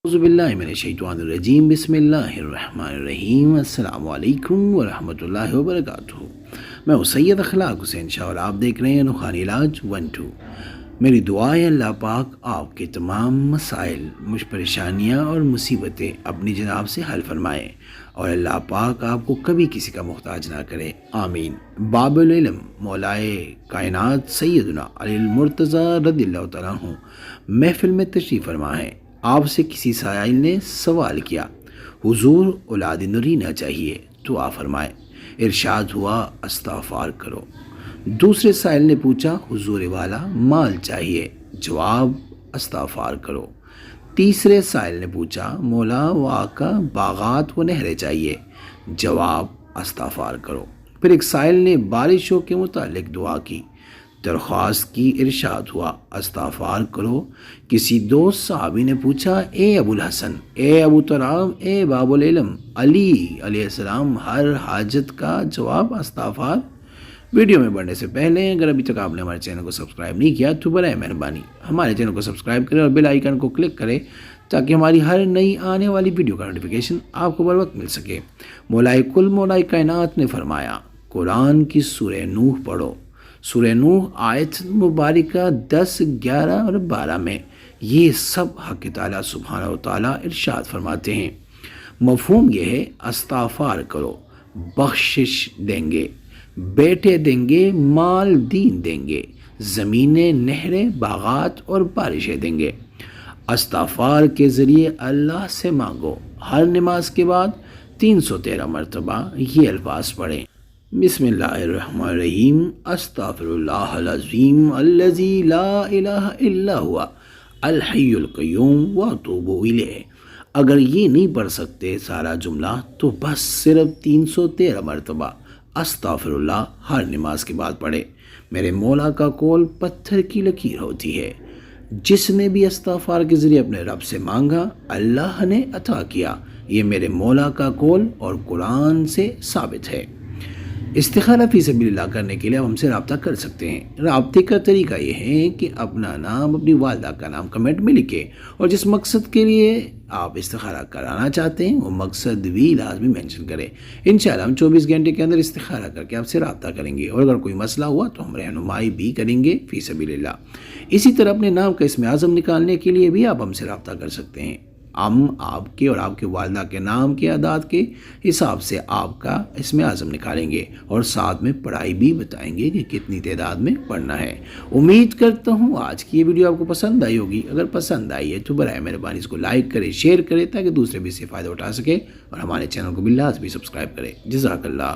أعوذ بالله من الشيطان الرجيم بسم الله الرحمن الرحیم السلام علیکم ورحمۃ اللہ وبرکاتہ۔ میں ہوں سید اخلاق حسین شاہ اور آپ دیکھ رہے ہیں روحانی علاج 1-2۔ میری دعا ہے اللہ پاک آپ کے تمام مسائل، پریشانیاں اور مصیبتیں اپنی جناب سے حل فرمائے اور اللہ پاک آپ کو کبھی کسی کا محتاج نہ کرے، آمین۔ باب العلم مولائے کائنات سیدنا علی المرتضی رضی اللہ تعالیٰ عنہ محفل میں تشریف فرما ہے۔ آپ سے کسی سائل نے سوال کیا، حضور اولاد نرینہ چاہیے، دعا فرمائے۔ ارشاد ہوا استغفار کرو۔ دوسرے سائل نے پوچھا، حضور والا مال چاہیے، جواب استغفار کرو۔ تیسرے سائل نے پوچھا، مولا و آقا باغات و نہریں چاہیے، جواب استغفار کرو۔ پھر ایک سائل نے بارشوں کے متعلق دعا کی، درخواست کی، ارشاد ہوا استغفار کرو۔ کسی دوست صحابی نے پوچھا، اے ابو الحسن، اے ابو تراب، اے باب العلم، علی علیہ السلام ہر حاجت کا جواب استغفار۔ ویڈیو میں بڑھنے سے پہلے اگر ابھی تک آپ نے ہمارے چینل کو سبسکرائب نہیں کیا تو برائے مہربانی ہمارے چینل کو سبسکرائب کریں اور بیل آئیکن کو کلک کریں تاکہ ہماری ہر نئی آنے والی ویڈیو کا نوٹیفیکیشن آپ کو بر وقت مل سکے۔ مولائے کل مولائے کائنات نے فرمایا، قرآن کی سورہ نوح پڑھو۔ سورہ نوح آیت مبارکہ 10، 11 اور 12 میں یہ سب حق تعالیٰ سبحانہ و تعالیٰ ارشاد فرماتے ہیں۔ مفہوم یہ ہے، استغفار کرو، بخشش دیں گے، بیٹے دیں گے، مال دین دیں گے، زمینیں، نہریں، باغات اور بارشیں دیں گے۔ استغفار کے ذریعے اللہ سے مانگو۔ ہر نماز کے بعد 313 مرتبہ یہ الفاظ پڑھیں، بسم اللہ الرحمن الرحیم، استغفر اللہ العظیم الذی لا الہ الا ہوا الحی القیوم واتوب الیہ۔ اگر یہ نہیں پڑھ سکتے سارا جملہ تو بس صرف 313 مرتبہ استغفر اللہ ہر نماز کے بعد پڑھے۔ میرے مولا کا قول پتھر کی لکیر ہوتی ہے، جس نے بھی استغفار کے ذریعے اپنے رب سے مانگا اللہ نے عطا کیا۔ یہ میرے مولا کا قول اور قرآن سے ثابت ہے۔ استخارہ فی سبیل اللہ کرنے کے لیے آپ ہم سے رابطہ کر سکتے ہیں۔ رابطے کا طریقہ یہ ہے کہ اپنا نام، اپنی والدہ کا نام کمنٹ میں لکھیں اور جس مقصد کے لیے آپ استخارہ کرانا چاہتے ہیں وہ مقصد بھی لازمی مینشن کریں۔ انشاءاللہ ہم 24 گھنٹے کے اندر استخارہ کر کے آپ سے رابطہ کریں گے اور اگر کوئی مسئلہ ہوا تو ہم رہنمائی بھی کریں گے فی سبیل اللہ۔ اسی طرح اپنے نام کا اسم اعظم نکالنے کے لیے بھی آپ ہم سے رابطہ کر سکتے ہیں۔ ہم آپ کے اور آپ کے والدہ کے نام کے اعداد کے حساب سے آپ کا اسم اعظم نکالیں گے اور ساتھ میں پڑھائی بھی بتائیں گے کہ کتنی تعداد میں پڑھنا ہے۔ امید کرتا ہوں آج کی یہ ویڈیو آپ کو پسند آئی ہوگی۔ اگر پسند آئی ہے تو برائے مہربانی اس کو لائک کریں، شیئر کریں تاکہ دوسرے بھی اس سے فائدہ اٹھا سکے اور ہمارے چینل کو بھی لازمی سبسکرائب کریں۔ جزاک اللہ۔